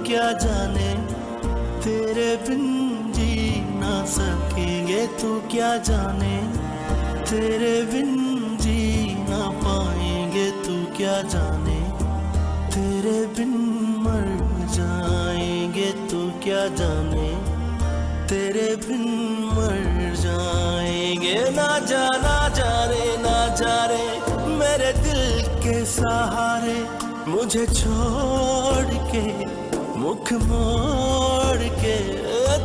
क्या जाने, तेरे बिन जी ना सकेंगे तू क्या जाने, तेरे बिन जी ना पाएंगे तू क्या जाने, तेरे बिन मर जाएंगे तू क्या जाने, तेरे बिन मर जाएंगे। ना जा रे ना जा रे मेरे दिल के सहारे, मुझे छोड़ के मुख मोड़ के,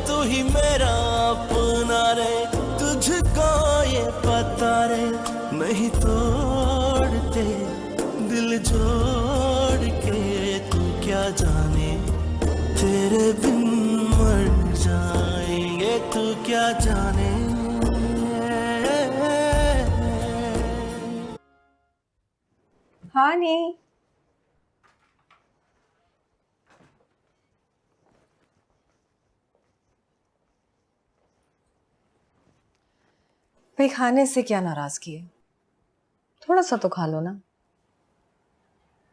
तू ही मेरा अपना रे, तुझको ये पता रे, नहीं तोड़ते दिल जोड़ के तू क्या जाने, तेरे बिन मर जाएंगे तू क्या जाने। हाँ नहीं, भाई खाने से क्या नाराजगी है, थोड़ा सा तो खा लो ना।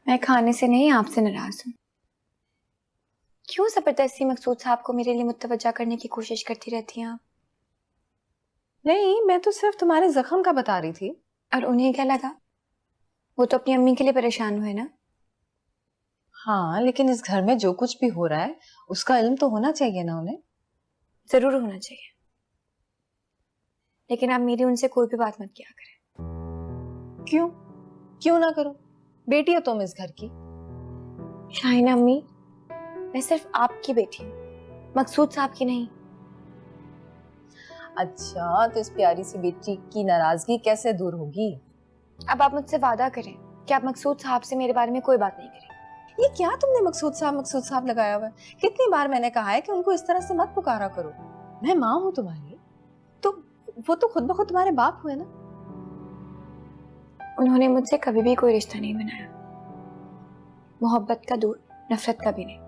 मैं खाने से नहीं आपसे नाराज हूँ। क्यों जबरदस्ती मकसूद साहब को मेरे लिए मुतवज्जा करने की कोशिश करती रहती हैं आप? नहीं, मैं तो सिर्फ तुम्हारे जख्म का बता रही थी। और उन्हें क्या लगा? वो तो अपनी अम्मी के लिए परेशान हुए ना। हाँ, लेकिन इस घर में जो कुछ भी हो रहा है उसका इल्म तो होना चाहिए ना उन्हें। जरूर होना चाहिए, लेकिन आप मेरी उनसे कोई भी बात मत किया करें। क्यों क्यों ना करो, बेटी हो तुम इस घर की। शाहिना अम्मी, मैं सिर्फ आपकी बेटी हूँ, मकसूद साहब की नहीं। अच्छा, तो इस प्यारी सी बेटी की नाराजगी कैसे दूर होगी? अब आप मुझसे वादा करें कि आप मकसूद साहब से मेरे बारे में कोई बात नहीं करें। ये क्या तुमने मकसूद साहब लगाया हुआ है? कितनी बार मैंने कहा है कि उनको इस तरह से मत पुकारा करो। मैं माँ हूँ तुम्हारी, तो वो तो खुद ब खुद तुम्हारे बाप हुए ना। उन्होंने मुझसे कभी भी कोई रिश्ता नहीं बनाया, मोहब्बत का दूर, नफरत का भी नहीं।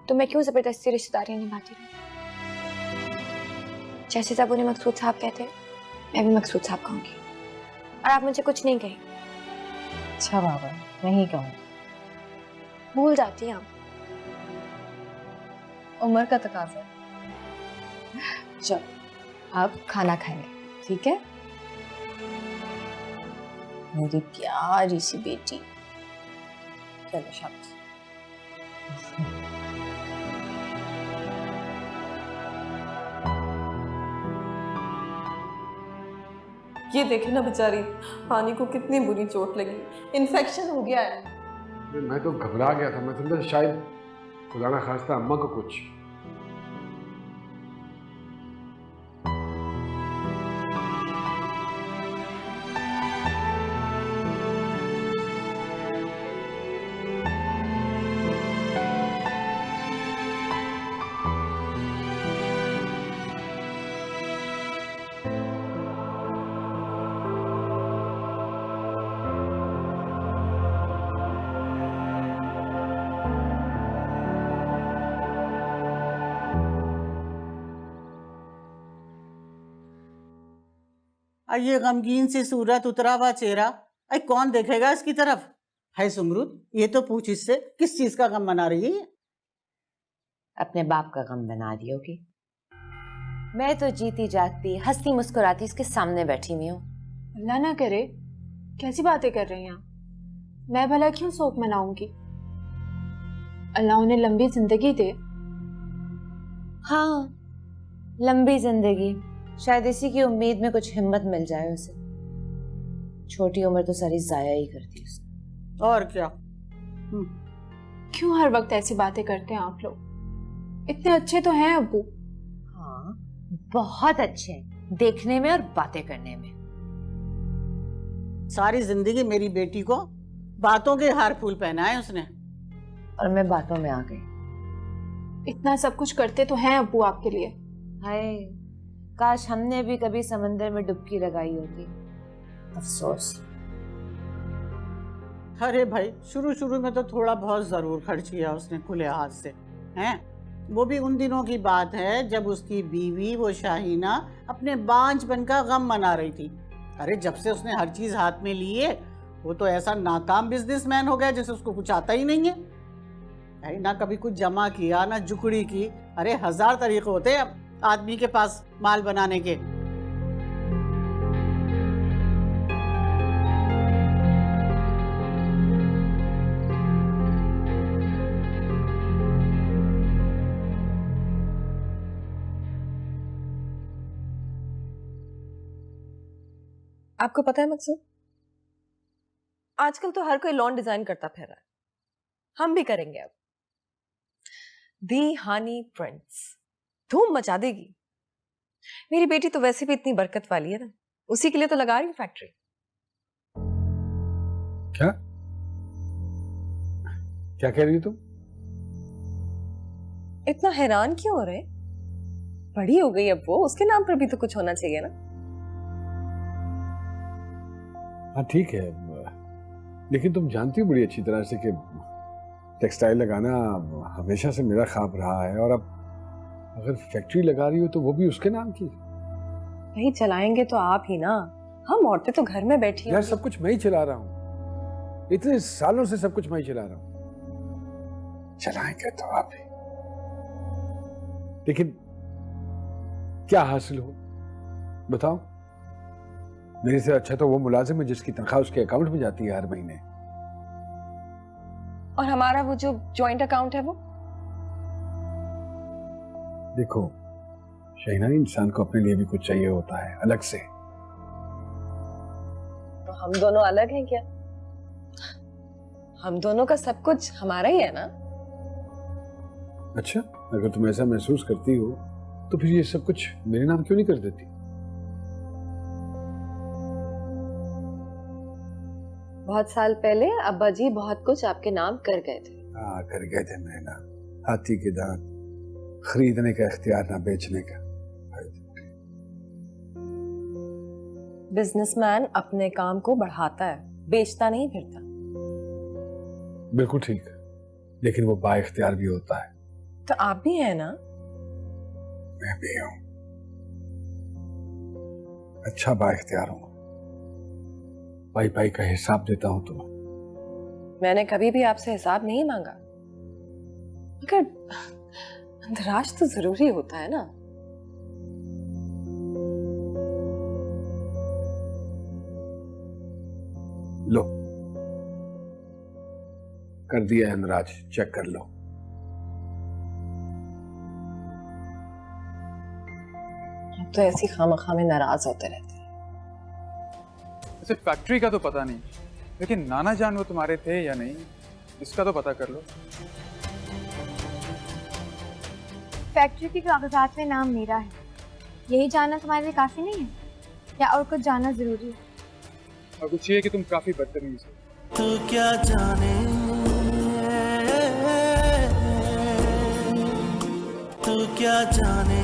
तो मैं क्यों जबरदस्ती रिश्तेदारी निभाती रहूं? जैसे जब उन्हें मकसूद साहब कहते, मैं भी मकसूद साहब कहूंगी, और आप मुझे कुछ नहीं कहें। अच्छा बाबा, नहीं कहूँगी। भूल जाती हैं आप। उम्र का तकाजा। चलो अब खाना खाएंगे, ठीक है? मेरी प्यारी सी बेटी, चलो शाबाश। ये देखे ना बेचारी, पानी को कितनी बुरी चोट लगी, इन्फेक्शन हो गया है। मैं तो घबरा गया था, मैं समझा शायद खुदा ना खास्ता अम्मा को कुछ। ये गमगीन सी सूरत, उतरा हुआ चेहरा, अरे कौन देखेगा इसकी तरफ? है सुमरुद, ये तो पूछ इससे किस चीज का गम मना रही है? अपने बाप का गम बना रही होगी। मैं तो जीती जागती हंसती मुस्कुराती इसके सामने बैठी हुई हूँ। अल्लाह ना करे, कैसी बातें कर रही हैं आप? मैं भला क्यों शोक मनाऊंगी? अल्लाह उन्हें लंबी जिंदगी दे। हाँ, लंबी जिंदगी, शायद इसी की उम्मीद में कुछ हिम्मत मिल जाए उसे। छोटी उम्र तो सारी जाया ही कर दी उसने। और क्या? क्यों हर वक्त ऐसी बातें करते हैं आप लोग? इतने अच्छे तो हैं अब्बू। हाँ, बहुत अच्छे हैं देखने में और बातें करने में। सारी जिंदगी मेरी बेटी को बातों के हार फूल पहनाए उसने, और मैं बातों में आ गई। इतना सब कुछ करते तो हैं अब्बू आपके लिए। हाय, काश हमने भी कभी समंदर में डुबकी लगाई होती। अफसोस। अरे भाई, शुरू शुरू में तो थोड़ा बहुत जरूर खर्च किया उसने खुले हाथ से, हैं? वो भी उन दिनों की बात है जब उसकी बीवी वो शाहीना अपने बांझपन का गम मना रही थी। अरे जब से उसने हर चीज हाथ में ली है, वो तो ऐसा नाकाम बिजनेसमैन हो गया जैसे उसको कुछ आता ही नहीं है। है ना कभी कुछ जमा किया ना जुकड़ी की। अरे 1000 तरीके होते हैं आदमी के पास माल बनाने के। आपको पता है मकसूद, आजकल तो हर कोई लॉन डिजाइन करता फिर रहा है। हम भी करेंगे अब। दी हानी प्रिंट्स धूम मचा देगी। मेरी बेटी तो वैसे भी इतनी बरकत वाली है ना, उसी के लिए तो लगा रही हूँ फैक्ट्री। क्या क्या कह रही हो तुम? इतना हैरान क्यों हो रहे? बड़ी हो गई अब वो, उसके नाम पर भी तो कुछ होना चाहिए ना। हाँ ठीक है, लेकिन तुम जानती हो बड़ी अच्छी तरह से कि टेक्सटाइल लगाना हमेशा से मेरा ख्वाब रहा है, और अब अगर फैक्ट्री लगा रही हो तो वो भी उसके नाम की। नहीं चलाएंगे तो आप ही ना, हम औरतें तो घर में बैठी यार होंगी। सब कुछ मैं ही चला रहा हूँ, इतने सालों से सब कुछ मैं ही चला रहा हूँ। चलाएंगे तो आप ही, लेकिन क्या हासिल हो बताओ? मेरे से अच्छा तो वो मुलाजिम है जिसकी तनख्वाह उसके अकाउंट में जाती है हर महीने। और हमारा वो जो जॉइंट अकाउंट है वो? देखो शहीना, इंसान को अपने लिए भी कुछ चाहिए होता है अलग से। तो हम दोनों अलग हैं क्या? हम दोनों का सब कुछ हमारा ही है ना। अच्छा, अगर तुम ऐसा महसूस करती हो तो फिर ये सब कुछ मेरे नाम क्यों नहीं कर देती? बहुत साल पहले अब्बा जी बहुत कुछ आपके नाम कर गए थे। हाँ कर गए थे मेरे नाम। हाथी के दांत, खरीदने का इख्तियार ना बेचने का। बिजनेसमैन अपने काम को बढ़ाता है, बेचता नहीं फिरता। बिल्कुल ठीक, लेकिन वो बाइख्तियार भी होता है। तो आप भी हैं ना? मैं भी हूं, अच्छा बाइख्तियार हूं। भाई भाई का हिसाब देता हूं तुम्हें। मैंने कभी भी आपसे हिसाब नहीं मांगा, मगर अंतराज तो जरूरी होता है ना। लो कर दिया है अंदराज, चेक कर लो। आप तो ऐसी खामखा में नाराज होते रहते हैं। वैसे फैक्ट्री का तो पता नहीं, लेकिन नाना जान वो तुम्हारे थे या नहीं इसका तो पता कर लो। फैक्ट्री के कागजात में नाम मेरा है, यही जानना तुम्हारे लिए काफी नहीं है या और कुछ जानना जरूरी है? और कुछ ये कि तुम काफी बदतमीज हो। तू क्या जाने, तू क्या जाने,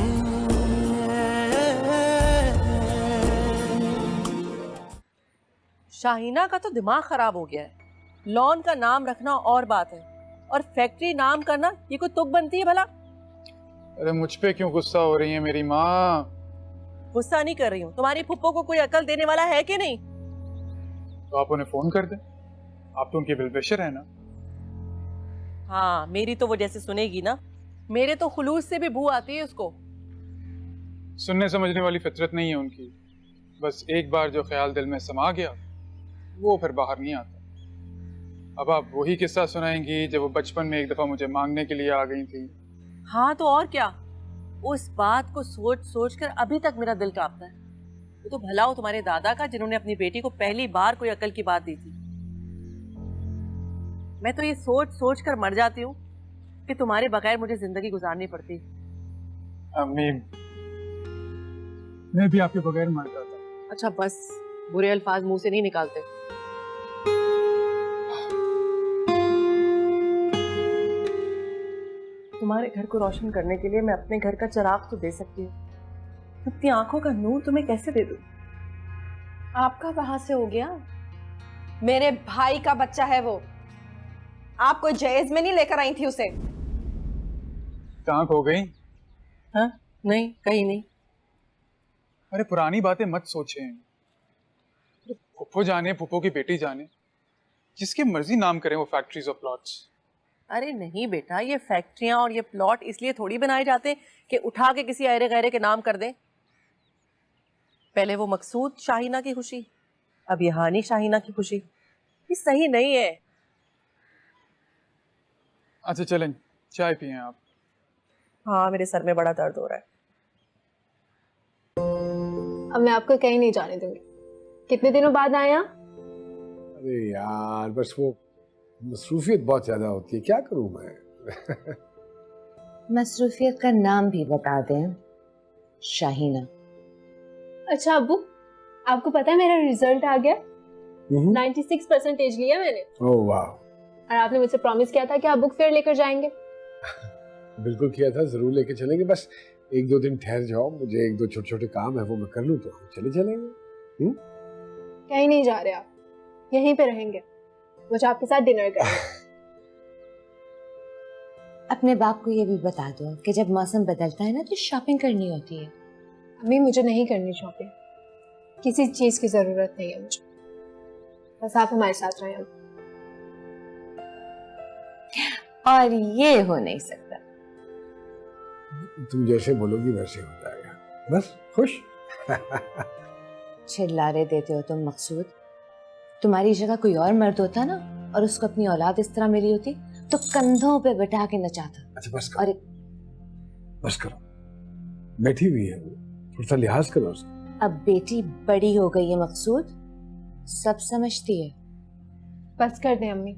शाहीना का तो दिमाग खराब हो गया है। लॉन का नाम रखना और बात है, और फैक्ट्री नाम करना ये कोई तुक बनती है भला? अरे मुझ पे क्यों गुस्सा हो रही है मेरी माँ? गुस्सा नहीं कर रही हूँ, तुम्हारी फुप्पो को कोई अकल देने वाला है कि नहीं? तो आप उन्हें फोन कर दें, आप तो उनकी वेलविशर है ना। हाँ मेरी तो वो जैसे सुनेगी ना, मेरे तो खुलूस से भी बू आती है उसको। सुनने समझने वाली फितरत नहीं है उनकी, बस एक बार जो ख्याल दिल में समा गया वो फिर बाहर नहीं आता। अब आप वही किस्सा सुनाएंगी जब वो बचपन में एक दफा मुझे मांगने के लिए आ गई थी। हाँ तो और क्या, उस बात को सोच सोच कर अभी तक मेरा दिल कांपता है। वो तो भला हो तुम्हारे दादा का, जिन्होंने अपनी बेटी को पहली बार कोई अकल की बात दी थी। मैं तो ये सोच सोच कर मर जाती हूँ कि तुम्हारे बगैर मुझे जिंदगी गुजारनी पड़ती। अम्मी मैं भी आपके बगैर मर जाता। अच्छा बस, बुरे अल्फाज मुंह से नहीं निकालते। तुम्हारे घर को रोशन करने के लिए मैं अपने घर का चिराग तो दे सकती हूँ, अपनी आंखों का नूर तुम्हें कैसे दे दूं? आपका कहाँ से हो गया? मेरे भाई का बच्चा है वो, आप कोई जहेज में नहीं लेकर आई थी उसे। कहाँ खो गई? हाँ नहीं, कहीं नहीं। अरे पुरानी बातें मत सोचें। फुप्पो जाने, फुप्पो की बेटी जाने, जिसके मर्जी नाम करें वो फैक्ट्रीज और प्लॉट्स। अरे नहीं बेटा, ये फैक्ट्रियां और ये प्लॉट इसलिए थोड़ी बनाए जाते हैं कि उठा के किसी अरे गहरे के नाम कर दें। पहले वो मकसूद शाहीना की खुशी, अब ये हानी शाहीना की खुशी। ये सही नहीं है। अच्छा चलें, चाय पिए आप। हाँ, मेरे सर में बड़ा दर्द हो रहा है। अब मैं आपको कहीं नहीं जाने दूंगी। कितने दिनों बाद आए आप? अरे यार बस वो मसरूफियत बहुत ज्यादा होती है, क्या करूं मैं। मसरूफियत का नाम भी बता दें, शाहीना। अच्छा अब्बू, आपको पता है मेरा रिजल्ट आ गया? 96% लिया मैंने। ओह वाह। और आपने मुझसे प्रॉमिस किया था कि आप बुक फेयर लेकर जाएंगे। बिल्कुल किया था, जरूर लेके चलेंगे। बस एक दो दिन ठहर जाओ, मुझे एक दो छोटे छोटे काम है वो मैं कर लूं तो हम चले चलेंगे। कहीं नहीं जा रहे आप, यहीं पे रहेंगे। मुझे आपके साथ डिनर करना है। अपने बाप को ये भी बता दो कि जब मौसम बदलता है ना तो शॉपिंग करनी होती है। अम्मी मुझे नहीं करनी शॉपिंग, किसी चीज की जरूरत नहीं है मुझे, बस आप हमारे साथ रहें। और ये हो नहीं सकता। तुम जैसे बोलोगी वैसे हो जाएगा, बस खुश। चिल्लारे देते हो तुम मकसूद। तुम्हारी जगह कोई और मर्द होता ना और उसको अपनी औलाद इस तरह मिली होती तो कंधों पे बैठा के नचाता। अच्छा बस करो, और बस करो, बैठी हुई है वो, थोड़ा सा लिहाज करो उसका। अब बेटी बड़ी हो गई है मकसूद, सब समझती है। बस कर दें अम्मी,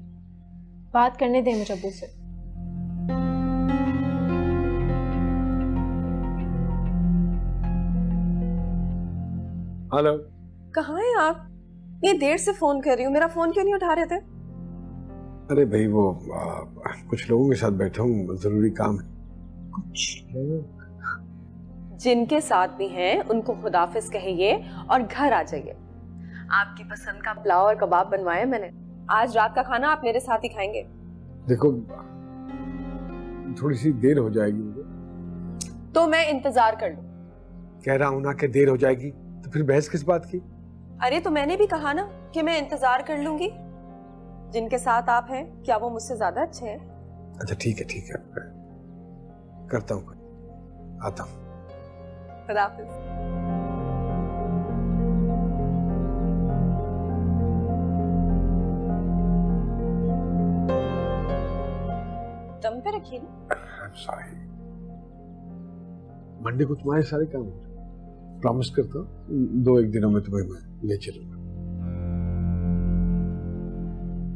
बात करने दें मुझे अब्बू से। हेलो। कहाँ हैं आप? ये देर से फोन कर रही हूँ, मेरा फोन क्यों नहीं उठा रहे थे? अरे भाई वो कुछ लोगों के साथ बैठा हूँ, जरूरी काम है। कुछ लोग जिनके साथ भी हैं उनको खुदाफिज कहिए और घर आ जाइए। आपकी पसंद का पुलाव और कबाब बनवाए मैंने। आज रात का खाना आप मेरे साथ ही खाएंगे। देखो थोड़ी सी देर हो जाएगी मुझे। तो मैं इंतजार कर लूं। कह रहा हूं ना कि देर हो जाएगी, तो फिर बहस किस बात की। अरे तो मैंने भी कहा ना कि मैं इंतजार कर लूंगी। जिनके साथ आप हैं क्या वो मुझसे ज्यादा अच्छे हैं? अच्छा ठीक है करता हूँ, आता हूँ। खुदाफिज। दम पे रखिए ना। I'm sorry। मंडे को तुम्हारे सारे काम हो जाए, प्रॉमिस करता हूँ 2-1 दिनों में तुम्हें मैं ले चलूंगा।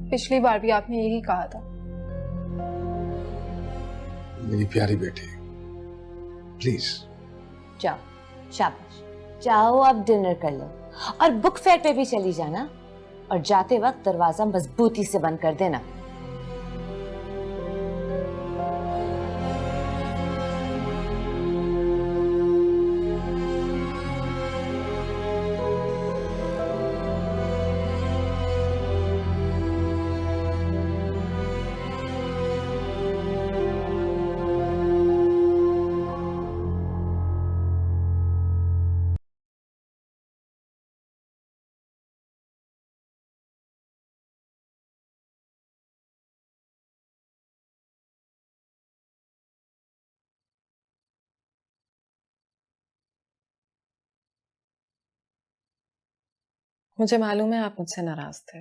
पिछली बार भी आपने यही कहा था। मेरी प्यारी बेटी प्लीज। जाओ, शाबाश, जाओ अब डिनर कर लो और बुक फेयर पे भी चली जाना और जाते वक्त दरवाजा मजबूती से बंद कर देना। मुझे मालूम है आप मुझसे नाराज थे।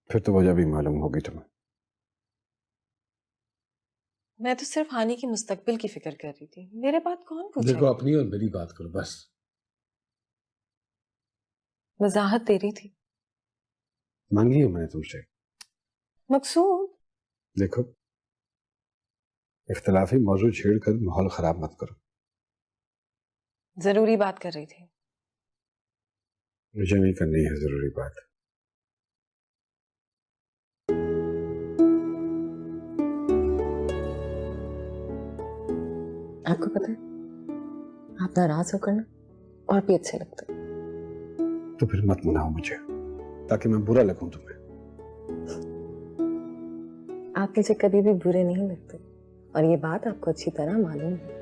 फिर तो वजह भी मालूम होगी तुम्हें। मैं तो सिर्फ हानि की मुस्तकबिल की फिक्र कर रही थी, मेरे बात कौन पूछे? देखो अपनी और मेरी बात करो बस। वजाहत तेरी थी। मांगी है मैंने तुमसे। मकसूद देखो इख्तलाफी मौजूद छेड़कर माहौल खराब मत करो। जरूरी बात कर रही थी। मुझे नहीं करनी है जरूरी बात। आपको पता है आप नाराज होकर ना और भी अच्छे लगते। तो फिर मत मनाओ मुझे ताकि मैं बुरा लगूं तुम्हें। आप मुझे कभी भी बुरे नहीं लगते और ये बात आपको अच्छी तरह मालूम है।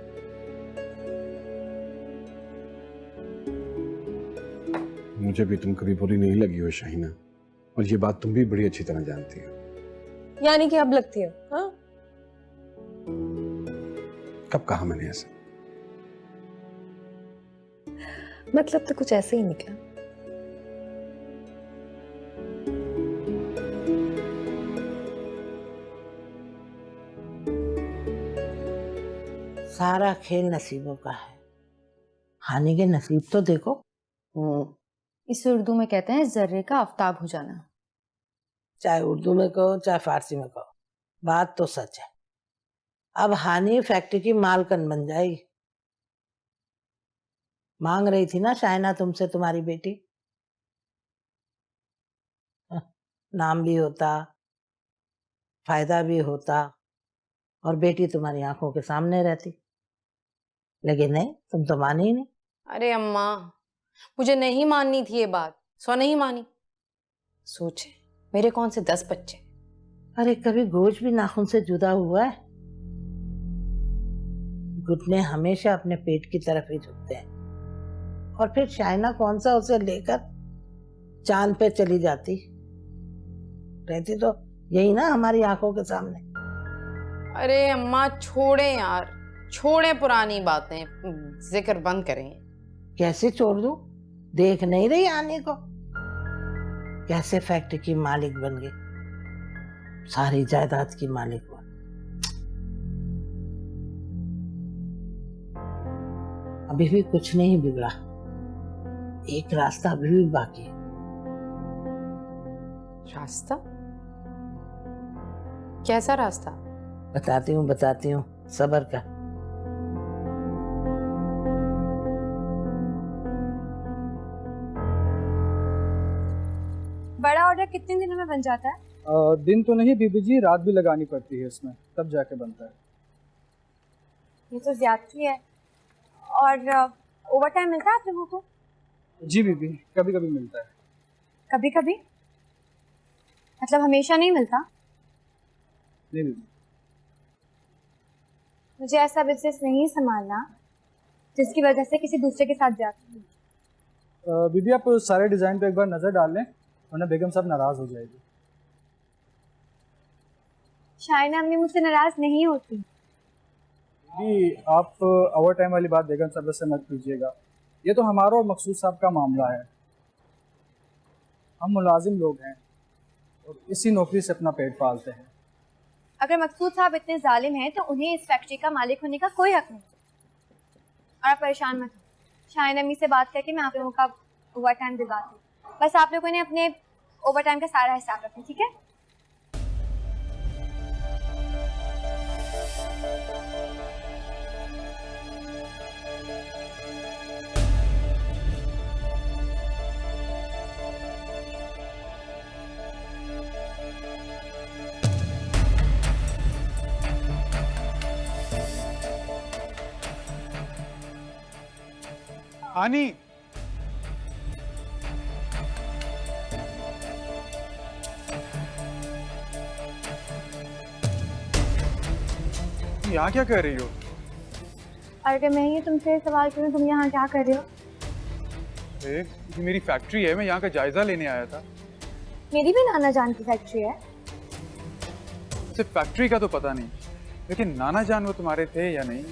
मुझे भी तुम कभी बुरी नहीं लगी हो शाहीना, और ये बात तुम भी बड़ी अच्छी तरह जानती हो। यानी कि अब लगती हो, हाँ? कब कहा मैंने ऐसा? मतलब तो कुछ ऐसे ही निकला। सारा खेल नसीबों का है। हानि के नसीब तो देखो। इसे उर्दू में कहते हैं जर्रे का आफताब हो जाना। चाहे उर्दू में कहो चाहे फारसी में कहो, बात तो सच है। अब हानि फैक्ट्री की मालकन बन जाएगी। मांग रही थी ना शाइना तुमसे तुम्हारी बेटी। नाम भी होता, फायदा भी होता और बेटी तुम्हारी आंखों के सामने रहती, लेकिन नहीं, तुम तो मानी ही नहीं। अरे अम्मा, मुझे नहीं माननी थी ये बात, सो नहीं मानी। सोचे मेरे कौन से 10 बच्चे। अरे कभी गोश्त भी नाखून से जुदा हुआ है? घुटने हमेशा अपने पेट की तरफ ही झुकते हैं। और फिर शाइना कौन सा उसे लेकर चांद पे चली जाती, रहती तो यही ना हमारी आंखों के सामने। अरे अम्मा छोड़े यार, छोड़े पुरानी बातें, जिक्र बंद करें। कैसे छोड़ दूं? देख नहीं रही आने को कैसे फैक्ट्री की मालिक बन गई, सारी जायदाद की मालिक हुआ। अभी भी कुछ नहीं बिगड़ा, एक रास्ता अभी भी बाकी है। रास्ता? कैसा रास्ता? बताती हूँ, सब्र कर। बड़ा ऑर्डर कितने दिनों में बन जाता है? दिन तो नहीं बीबी जी, रात भी लगानी पड़ती है इसमें, तब जाके बनता है। ये तो ज्यादती है। और ओवर टाइम मिलता है आप लोगों को? जी बीबी, कभी कभी मिलता है। कभी कभी मतलब हमेशा नहीं मिलता? नहीं बीबी। मुझे ऐसा बिजनेस नहीं संभालना जिसकी वजह से किसी दूसरे के साथ जाती हूँ। बीबी आप सारे डिजाइन पे एक बार नजर डाल लें, वरना बेगम साहब नाराज हो जाएगी। शाइना अम्मी मुझसे नाराज नहीं होती। बीबी आप ओवर टाइम वाली बात बेगम साहब से मत कीजिएगा, ये तो हमारा और मकसूद साहब का मामला है। हम मुलाजिम लोग हैं और इसी नौकरी से अपना पेट पालते हैं। अगर मकसूद साहब इतने जालिम हैं तो उन्हें इस फैक्ट्री का मालिक होने का कोई हक नहीं। और आप परेशान मत हो, शाइना अम्मी से बात करके मैं आप लोगों का ओवर टाइम दिलवाती हूँ। बस आप लोगों ने अपने ओवर टाइम का सारा हिसाब रखना, ठीक है? हानि, यहाँ क्या कर रही हो? अगर मैं ये तुमसे सवाल करूं तुम यहाँ क्या कर रहे हो? ये मेरी फैक्ट्री है, मैं यहाँ का जायजा लेने आया था। मेरी भी नाना जान की फैक्ट्री है। सिर्फ फैक्ट्री का तो पता नहीं, लेकिन नाना जान वो तुम्हारे थे या नहीं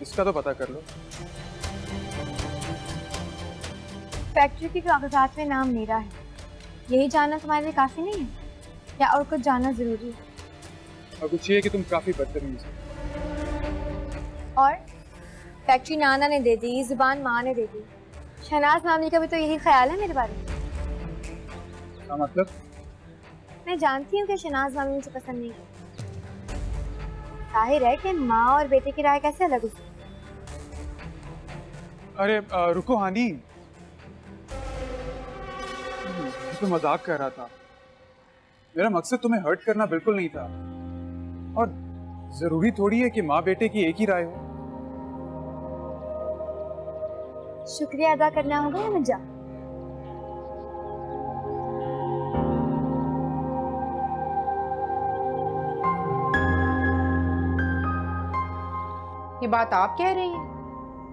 इसका तो पता कर लो। फैक्ट्री के कागजात में नाम मेरा है, यही जानना तुम्हारे लिए काफी नहीं है या और कुछ जानना जरूरी है? और कुछ ये कि तुम काफी बदतमीज हो। और फैक्ट्री नाना ने दे दी, जुबान माँ ने दे दी। शहनाज मामी का भी तो यही ख्याल है मेरे बारे में। क्या मतलब? मैं जानती हूँ कि शहनाज मामी मुझे पसंद नहीं करती। जाहिर है कि माँ और बेटे की राय कैसे अलग हो सकती है। अरे रुको हानि, तो मजाक कर रहा था। मेरा मकसद तुम्हें हर्ट करना बिल्कुल नहीं था, और जरूरी थोड़ी है कि माँ बेटे की एक ही राय हो। शुक्रिया अदा करना होगा या मैं जाऊं? ये बात आप कह रही हैं?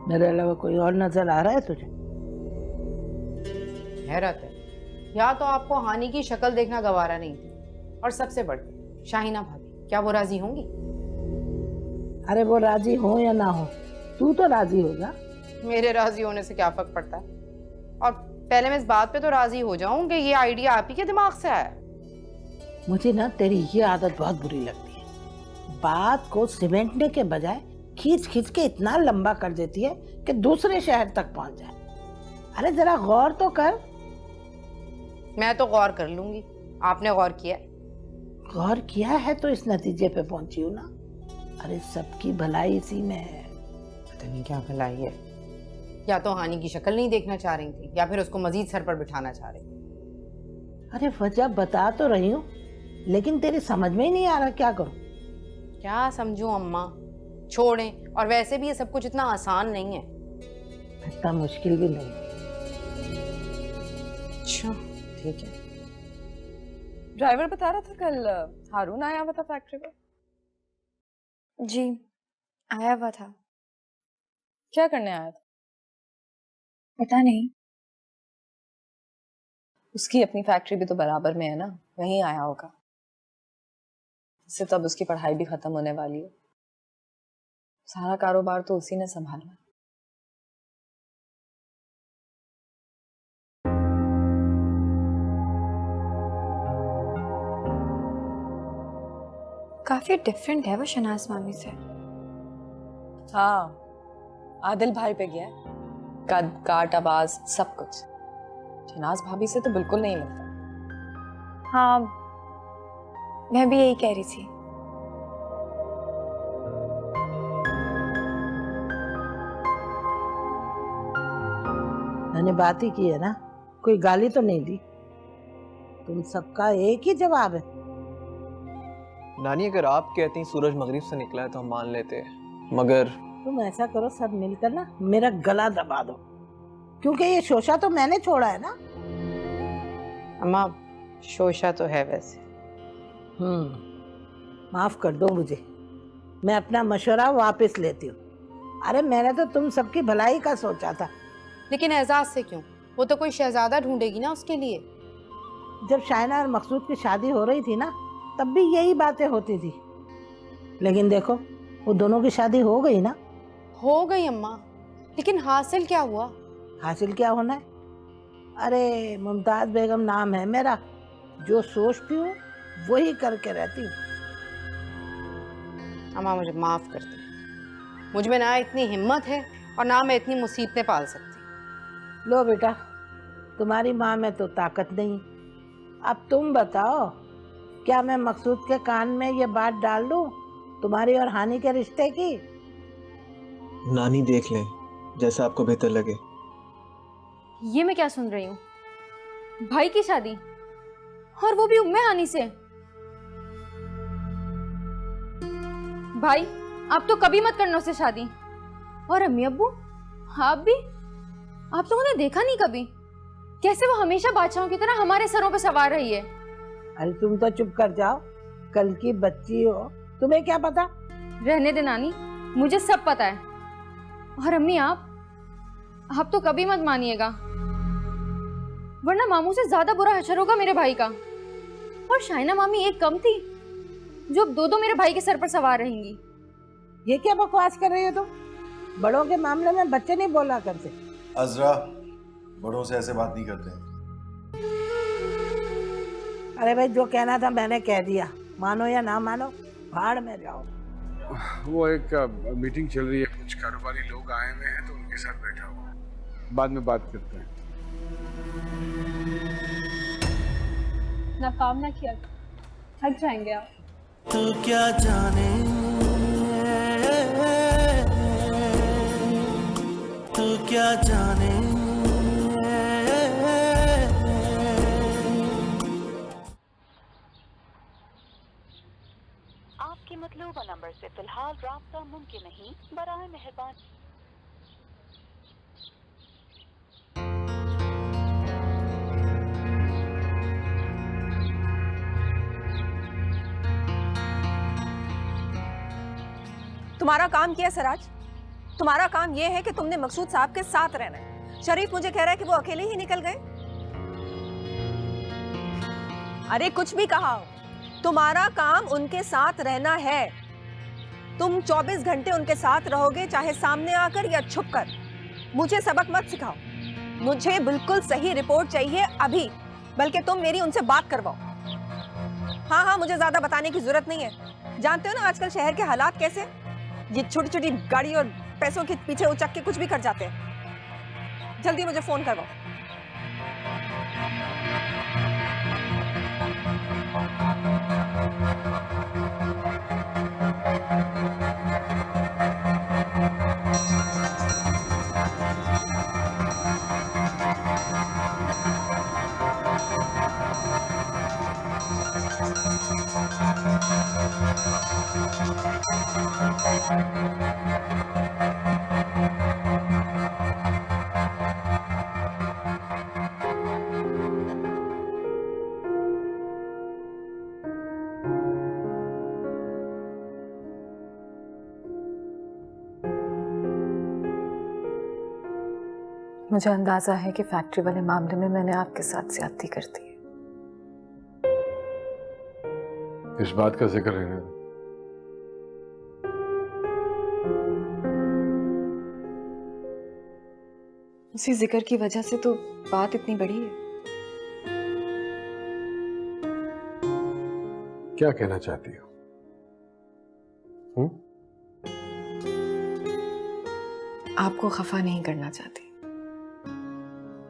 मेरे अलावा कोई और नजर आ रहा है तुझे? हैरत है, या तो आपको हानि की शक्ल देखना गवारा नहीं थी, और सबसे बढ़कर शाहिना भाभी, क्या वो राजी होंगी? अरे वो राजी हो या ना हो, तू तो राजी होगा। मेरे राजी होने से क्या फर्क पड़ता है? और पहले मैं इस बात पे तो राजी हो जाऊं कि ये आइडिया आप ही के दिमाग से आया। मुझे ना तेरी ये आदत बहुत बुरी लगती है, बात को सिमेंटने के बजाय खींच खींच के इतना लंबा कर देती है कि दूसरे शहर तक पहुंच जाए। अरे जरा गौर तो कर। मैं तो गौर कर लूंगी, आपने गौर किया? गौर किया है तो इस नतीजे पे पहुंची हूँ ना। अरे सबकी भलाई इसी में है। पता नहीं क्या भलाई है। या तो हानि की शक्ल नहीं देखना चाह रही थी, या फिर उसको मजीद सर पर बिठाना चाह रही थी। अरे वजह बता तो रही हूँ, लेकिन तेरी समझ में ही नहीं आ रहा क्या करूं। क्या समझूं अम्मा, छोड़ें। और वैसे भी ये सब कुछ इतना आसान नहीं है। इतना मुश्किल भी नहीं। अच्छा ठीक है। ड्राइवर बता रहा था कल हारून आया हुआ था फैक्ट्री पे। जी आया हुआ था। क्या करने आया था? पता नहीं। उसकी अपनी फैक्ट्री भी तो बराबर में है ना, वहीं आया होगा। इससे तब उसकी पढ़ाई भी खत्म होने वाली है। सारा कारोबार तो उसी ने संभालना। काफी डिफरेंट है वो शनाज मामी से। हाँ, आदिल भाई पे गया है। कद काट आवाज सब कुछ शनाज भाभी से तो बिल्कुल नहीं लगता। हाँ मैं भी यही कह रही थी। मैंने बात ही की है ना, कोई गाली तो नहीं दी। तुम सबका एक ही जवाब है। नानी अगर आप कहती सूरज मगरिब से निकला है तो हम मान लेते हैं, मगर तुम ऐसा करो सब मिलकर ना मेरा गला दबा दो, क्योंकि ये शोशा तो मैंने छोड़ा है ना। अम्मा शोशा तो है वैसे। माफ कर दो मुझे, मैं अपना मशवरा वापस लेती हूँ। अरे मैंने तो तुम सबकी भलाई का सोचा था। लेकिन एजाज से क्यों? वो तो कोई शहजादा ढूंढेगी ना उसके लिए। जब शाइना और मकसूद की शादी हो रही थी ना, तब भी यही बातें होती थी। लेकिन देखो वो दोनों की शादी हो गई ना। हो गई अम्मा, लेकिन हासिल क्या हुआ? हासिल क्या होना है? अरे मुमताज बेगम नाम है मेरा, जो सोचती हूँ वही करके रहती हूँ। अम्मा मुझे माफ कर दे, मुझ में ना इतनी हिम्मत है और ना मैं इतनी मुसीबतें पाल सकती। लो बेटा, तुम्हारी माँ में तो ताकत नहीं। अब तुम बताओ, क्या मैं मकसूद के कान में ये बात डाल दूं तुम्हारी और हानि के रिश्ते की? नानी देख लें, जैसा आपको बेहतर लगे। ये मैं क्या सुन रही हूँ? भाई की शादी, और वो भी उम्मे हानि से। भाई आप तो कभी मत करना उससे शादी। और अम्मी अब्बू आप भी, आप तो उन्हें देखा नहीं कभी। कैसे वो हमेशा बादशाहों की तरह हमारे सरों पे सवार रही है। अरे तुम तो चुप कर जाओ, कल की बच्ची हो, तुम्हें क्या पता। रहने दे नानी, मुझे सब पता है। और अम्मी आप तो कभी मत मानिएगा, वरना मामू से ज्यादा बुरा हशर होगा मेरे भाई का। और शाइना मामी एक कम थी जो अब दो मेरे भाई के सर पर सवार रहेंगी। ये क्या बकवास कर रही हो तुम? बड़ों के मामले में बच्चे नहीं बोला करते। अजरा, बड़ों से ऐसे बात नहीं करते। अरे भाई जो कहना था मैंने कह दिया, मानो या ना मानो भाड़ में जाओ। वो एक मीटिंग चल रही है, कुछ कारोबारी लोग आए हुए हैं तो उनके साथ बैठा हुआ, बाद में बात करते हैं। ना काम ना किया थक जाएंगे आप। तू क्या जाने, तू क्या जाने। आपके मतलूबा नंबर से फिलहाल राब्ता मुमकिन नहीं, बराए मेहरबानी। तुम्हारा काम क्या है सराज? तुम्हारा काम यह है कि तुमने मकसूद साहब के साथ रहना है। शरीफ मुझे कह रहा है कि वो अकेले ही निकल गए। अरे कुछ भी कहा हो, तुम्हारा काम उनके साथ रहना है। तुम 24 घंटे उनके साथ रहोगे, चाहे सामने आकर या छुपकर। मुझे सबक मत सिखाओ, मुझे बिल्कुल सही रिपोर्ट चाहिए अभी, बल्कि तुम मेरी उनसे बात करवाओ। हाँ हाँ, मुझे ज्यादा बताने की जरूरत नहीं है। जानते हो ना आजकल शहर के हालात कैसे, ये छोटी छोटी गाड़ी और पैसों के पीछे उचक के कुछ भी कर जाते हैं। जल्दी मुझे फोन करवाओ। मुझे अंदाजा है कि फैक्ट्री वाले मामले में मैंने आपके साथ ज्यादती कर दी है। इस बात का जिक्र रहने दो। उसी जिक्र की वजह से तो बात इतनी बड़ी है। क्या कहना चाहती हो? आपको खफा नहीं करना चाहती।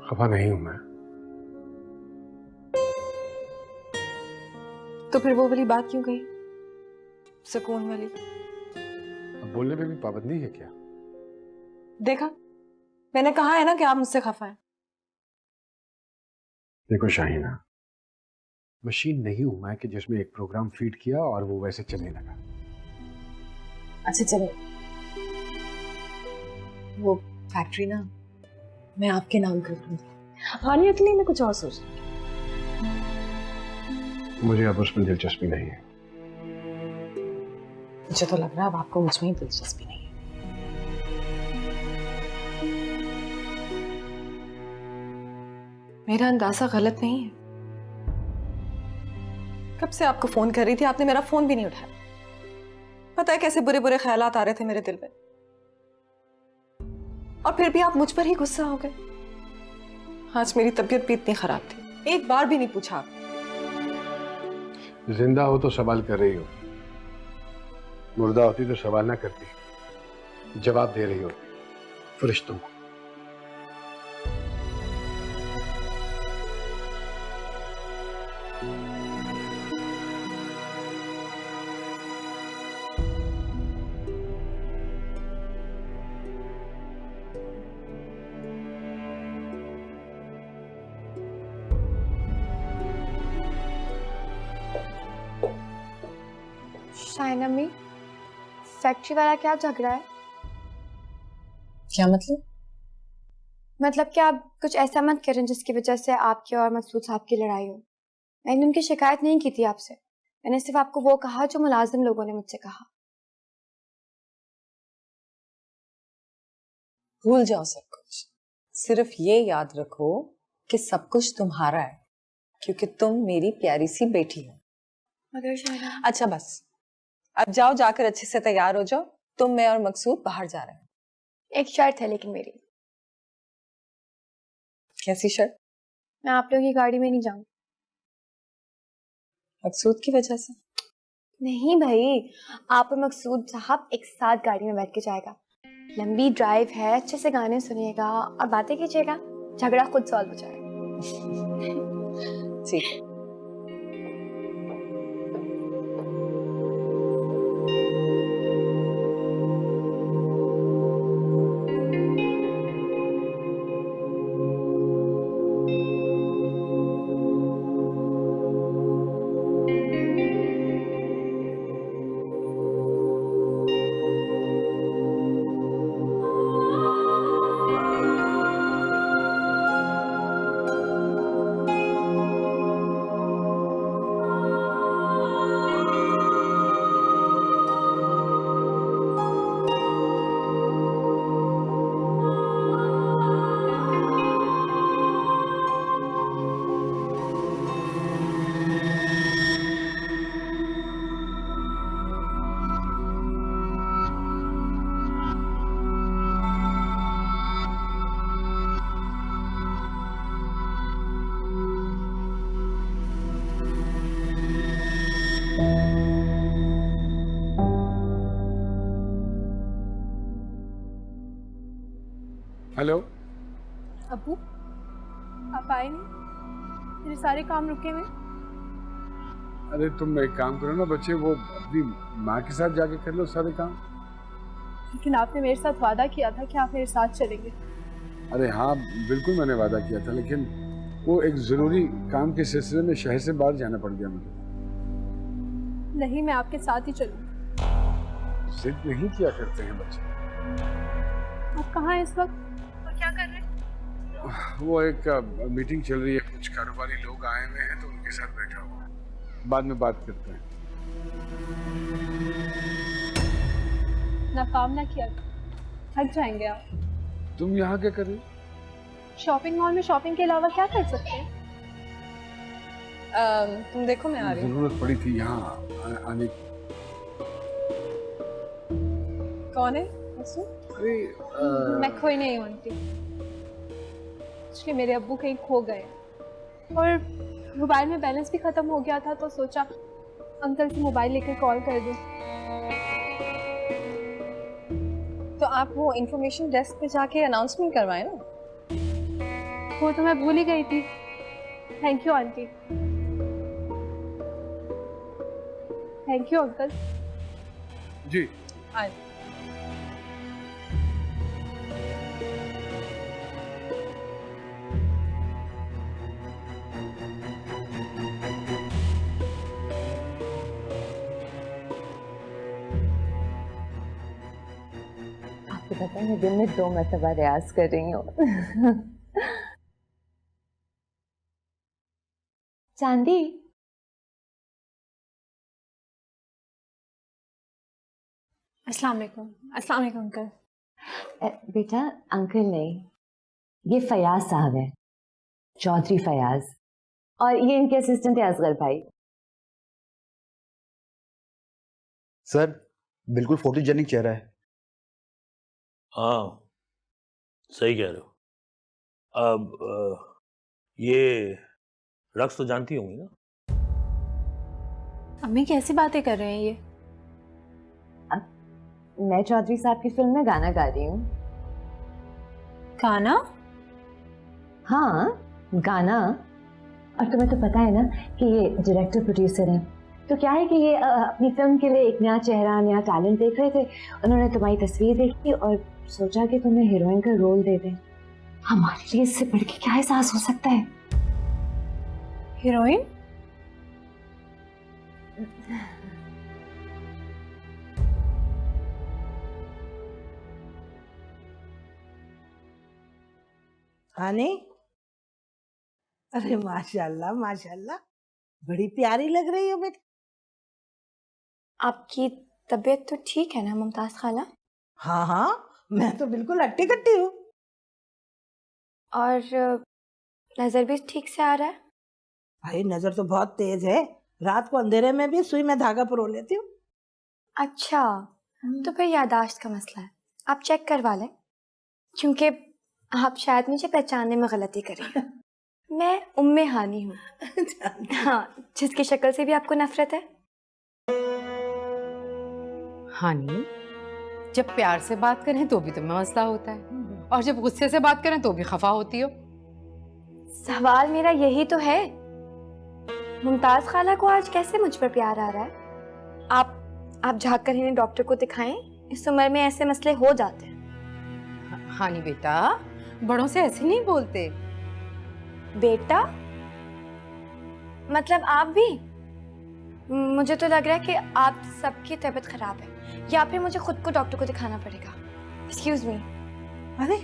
खफा नहीं हूं मैं। तो फिर वो वाली बात क्यों कही, सुकून वाली? अब बोलने पे भी पाबंदी है क्या? देखा, मैंने कहा है ना कि आप मुझसे खफा हैं। देखो शाहीना, मशीन नहीं हूं मैं कि जिसमें एक प्रोग्राम फीड किया और वो वैसे चलने लगा। अच्छा चले, वो फैक्ट्री ना मैं आपके नाम कर दूंगी। हानिया के लिए मैं कुछ और सोच रही हूं। मुझे अब उसमें दिलचस्पी नहीं है। मुझे तो लग रहा है अब आपको मुझमें ही दिलचस्पी नहीं है। मेरा अंदाजा गलत नहीं है। कब से आपको फोन कर रही थी, आपने मेरा फोन भी नहीं उठाया। पता है कैसे बुरे बुरे ख्यालात आ रहे थे मेरे दिल में, और फिर भी आप मुझ पर ही गुस्सा हो गए। आज मेरी तबीयत भी इतनी खराब थी, एक बार भी नहीं पूछा। जिंदा हो तो सवाल कर रही हो, मुर्दा होती तो सवाल ना करती, जवाब दे रही हो फरिश्तों को। शाइना में फैक्ट्री वाला क्या झगड़ा है? क्या मतलब? मतलब कि आप कुछ ऐसा मत करें जिसकी वजह से आपकी और मकसूद साहब की लड़ाई हो। मैंने उनकी शिकायत नहीं की थी आपसे, मैंने सिर्फ आपको वो कहा जो मुलाजिम लोगों ने मुझसे कहा। भूल जाओ सब कुछ, सिर्फ ये याद रखो कि सब कुछ तुम्हारा है, क्योंकि तुम मेरी प्यारी सी बेटी हो। मगर शाइना। अच्छा बस, अब जाओ, जाकर अच्छे से तैयार हो जाओ। तुम, मैं और मकसूद बाहर जा रहे हैं। एक शर्त है लेकिन मेरी। कैसी शर्त? मैं आप लोगों की गाड़ी में नहीं जाऊंगी। मकसूद की वजह से? नहीं भाई, आप और मकसूद साहब एक साथ गाड़ी में बैठ के जाएगा। लंबी ड्राइव है, अच्छे से गाने सुनिएगा और बातें कीजिएगा, झगड़ा खुद सॉल्व हो जाएगा। ठीक। हेलो। अब्बू, आप आए नहीं? मेरे सारे काम रुके हुए। अरे तुम एक काम करो ना बच्चे, वो अपनी माँ के साथ जाके कर लो सारे काम। लेकिन आपने मेरे साथ वादा किया था कि आप मेरे साथ चलेंगे। अरे हाँ बिल्कुल मैंने वादा किया था, लेकिन वो एक जरूरी काम के सिलसिले में शहर से बाहर जाना पड़ गया मुझे। नहीं, मैं आपके साथ ही चलूंगी। जिद नहीं किया करते हैं बच्चे। आप कहाँ हैं इस वक्त और क्या कर रहे हैं? वो एक मीटिंग चल रही है, कुछ कारोबारी लोग आए हुए हैं तो उनके साथ बैठा हुआ। बाद में बात करते हैं। ना काम ना किया, थक जाएंगे आप। तुम यहाँ क्या कर रही हो? शॉपिंग मॉल में शॉपिंग के अलावा क्या कर सकते हैं? तुम देखो मैं आ रही हूँ। जरूरत पड़ी थी यहाँ आने की। कौन है? अरे मैं खोई नहीं हूँ आंटी। इसलिए मेरे अब्बू कहीं खो गए और मोबाइल में बैलेंस भी खत्म हो गया था, तो सोचा अंकल से मोबाइल लेकर कॉल कर दूं। तो आप वो इंफॉर्मेशन डेस्क पे जाके अनाउंसमेंट करवाएं ना। वो तो मैं भूल ही गई थी। Thank you aunty. Thank you uncle. जी आए। आपको पता है मैं दिन में 2 मरतबा रियाज कर रही हूँ। चांदी, अस्सलाम वालेकुम। अस्सलाम वालेकुम अंकल। बेटा अंकल नहीं, ये फयाज साहब है, चौधरी फयाज, और ये इनके असिस्टेंट है असगर भाई। सर बिल्कुल फोटोजेनिक चेहरा है। हाँ सही कह रहे हो। अब ये रक्स तो जानती होंगी ना? अम्मी कैसी बातें कर रहे हैं ये? मैं चौधरी साहब की फिल्म में गाना गा रही हूँ। गाना? हाँ गाना। और तुम्हें तो पता है ना कि ये डायरेक्टर प्रोड्यूसर हैं, तो क्या है कि ये अपनी फिल्म के लिए एक नया चेहरा, नया टैलेंट देख रहे थे। उन्होंने तुम्हारी तस्वीर देखी और सोचा कि तुम्हें हीरोइन का रोल दे दें। हमारे लिए इससे बढ़ के क्या एहसास हो सकता है? हीरोइन? हानी, अरे माशाल्लाह माशाल्लाह, बड़ी प्यारी लग रही हो बेटी। आपकी तबीयत तो ठीक है ना मुमताज खाला? हाँ हाँ, मैं तो बिल्कुल हट्टी कट्टी हूँ। और नजर भी ठीक से आ रहा है? भाई नजर तो बहुत तेज है, रात को अंधेरे में भी सुई में धागा परो लेती हूँ। अच्छा, तो फिर याददाश्त का मसला है, आप चेक करवा लें, क्योंकि आप शायद मुझे पहचानने में गलती करें। मैं उम्मे हानी हूँ। हाँ, जिसकी शक्ल से भी आपको नफरत है। हानी, जब प्यार से बात करें तो भी तुम्हें मसला होता है, और जब गुस्से से बात करें तो भी खफा होती हो। सवाल मेरा यही तो है, मुमताज खाला को आज कैसे मुझ पर प्यार आ रहा है? आप जाकर इन्हें डॉक्टर को दिखाएं, इस उम्र में ऐसे मसले हो जाते हैं। हानी बेटा, बड़ों से ऐसे नहीं बोलते। बेटा मतलब आप भी? मुझे तो लग रहा है कि आप सबकी तबीयत खराब है, या फिर मुझे खुद को डॉक्टर को दिखाना पड़ेगा। Excuse me. अरे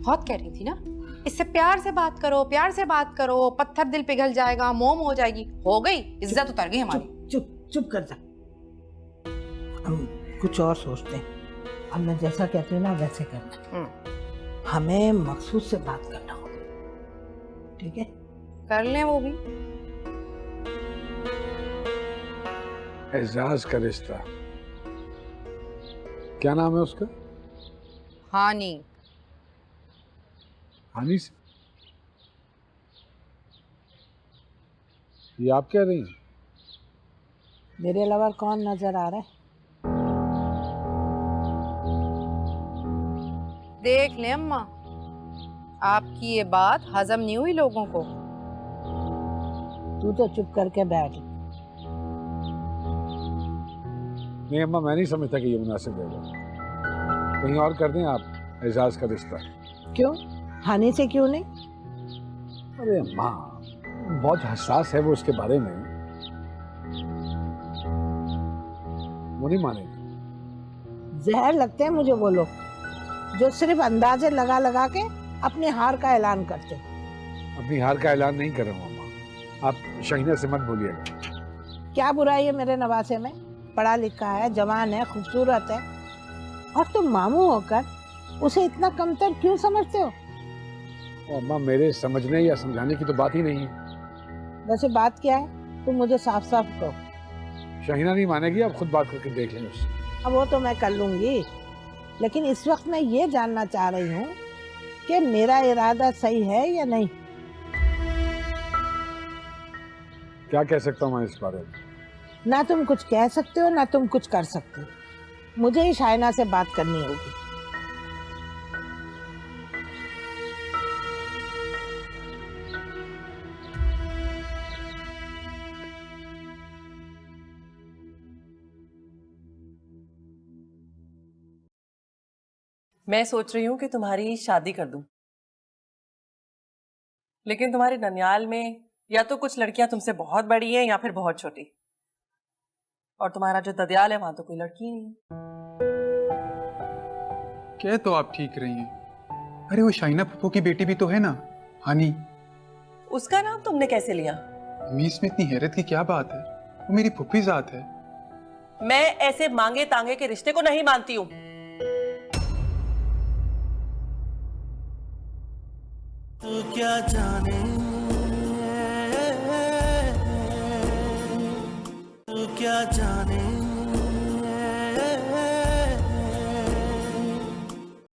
बहुत कह रही थी ना, इससे प्यार से बात करो, प्यार से बात करो, पत्थर दिल पिघल जाएगा, मोम हो जाएगी। हो गई, इज्जत उतर गई हमारी। चुप चुप कर जा, हम कुछ और सोचते हैं। अब मैं जैसा कहती हूँ ना वैसे करना। हमें मकसूद से बात करना होगा, ठीक है? कर लें वो भी। एजाज का रिश्ता, क्या नाम है उसका? हानी। हानी से? ये आप कह रही हैं? मेरे अलावा कौन नजर आ रहा है? देख ले अम्मा, आपकी ये बात हजम नहीं हुई लोगों को। तू तो चुप करके बैठ। नहीं अम्मा, मैं नहीं समझता कि ये मुनासिब रहेगा। कहीं और कर दें आप एजाज का रिश्ता। क्यों? हानि से क्यों नहीं? अरे अम्मा, बहुत हसास है वो उसके बारे में, वो नहीं मानेगी। जहर लगते हैं मुझे वो लोग जो सिर्फ अंदाजे लगा लगा के अपने हार का ऐलान करते। अपनी हार का ऐलान नहीं कर रहा हूँ अम्मा, आप शहीना से मत बोलिएगा। क्या बुराई है मेरे नवासे में? पढ़ा लिखा है, जवान है, खूबसूरत है, और तुम मामू होकर उसे इतना कमतर क्यों समझते हो? अम्मा, मेरे समझने या समझाने की तो बात ही नहीं है। वैसे बात क्या है, तुम मुझे साफ साफ कहो। शहीना नहीं मानेगी, आप खुद बात करके देख लें उससे। अब वो तो मैं कर लूंगी, लेकिन इस वक्त मैं ये जानना चाह रही हूँ कि मेरा इरादा सही है या नहीं। क्या कह सकता हूँ मैं इस बारे में? ना तुम कुछ कह सकते हो ना तुम कुछ कर सकते हो, मुझे ही शाइना से बात करनी होगी। मैं सोच रही हूँ कि तुम्हारी शादी कर दूं, लेकिन तुम्हारे ननियाल में या तो कुछ लड़कियां तुमसे बहुत बड़ी हैं या फिर बहुत छोटी, और तुम्हारा जो ददियाल है वहां तो कोई लड़की नहीं है। क्या तो आप ठीक रही हैं। अरे वो शाइना पप्पू की बेटी भी तो है ना, हानी। उसका नाम तुमने कैसे लिया? अम्मी, इसमें इतनी हैरत की क्या बात है? वो मेरी फुप्पी जात है। मैं ऐसे मांगे तांगे के रिश्ते को नहीं मानती हूँ। तू क्या जाने, तू क्या जाने